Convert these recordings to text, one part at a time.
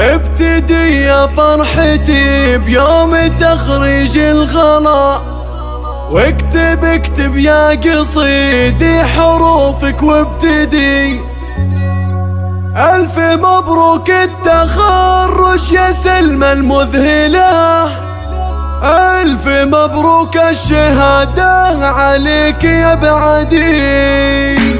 ابتدي يا فرحتي بيوم تخريج الغلا، واكتب يا قصيدي حروفك وابتدي. ألف مبروك التخرج يا سلمى المذهلة، ألف مبروك الشهادة عليك يا بعدي.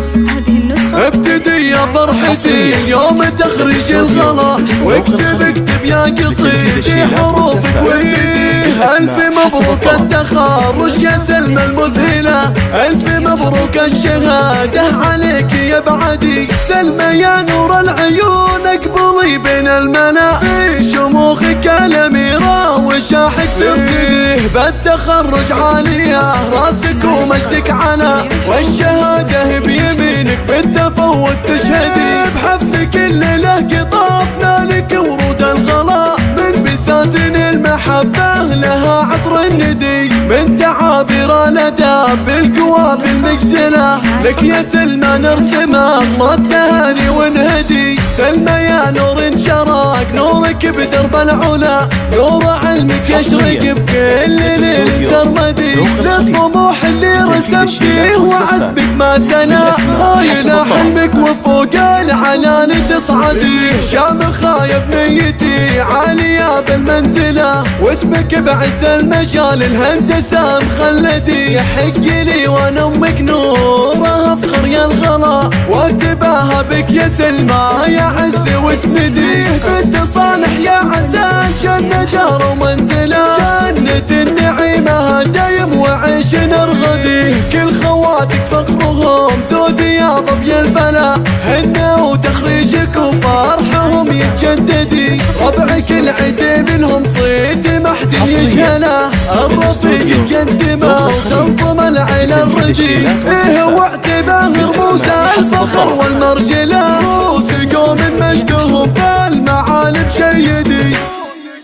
ابتدي يا فرحتي يوم تخرج الغلا، واكتب يا قصيدي حروفك وابتدي. ألف مبروك التخرج يا سلمى المذهلة، ألف مبروك الشهادة عليك يا بعدي. سلمى يا نور العيون اقبلي بين الملا، في شموخك الأميرة وشاحك ترتيه. بالتخرج عالية راسك ومجدك علا، والشهادة بيمينك بالتفوق تشهدي. بحفلك الليلة قطافنا لك ورود الغلا، من بساتين المحبة لها عطر الندي. من تعابير الأداب بالقوافي المقسلة، لك يا سلمى نرسم أغلى التهاني ونهدي. سلمى يا نور انشرق نورك بدرب العلا، نور علمك يشرق بكل ليل سرمدي. للطموح اللي رسمتيه وعزمك ما سنا، هاينا حلمك وفوق العنان تصعدي. شامخة بنيتي عالية بالمنزلة، واسمك بعز المجال الهندسة مخلدي. يحق لي وانا امك نورها فخر يا الغلا، واتباهى بك يا سلمى يا عز واسندي. بنت صالح يا عزان جنة دار ومنزلة، جنة النعيمة دايم وعيش نرغدي. كل خواتك فخرهم زودي يا ظبي الفلا، هن وتخريجك وفرحهم يتجددي. ربعك العتيب لهم صيت ما حد يجهله، الرفيق يقدمه وتنظم العيلة الردي. ايه واعتباه رموز الفخر والمرجله، رؤوس قوم مجدهم بالمعالم شيدي،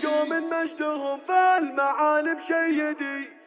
قوم مجدهم بالمعالم شيدي.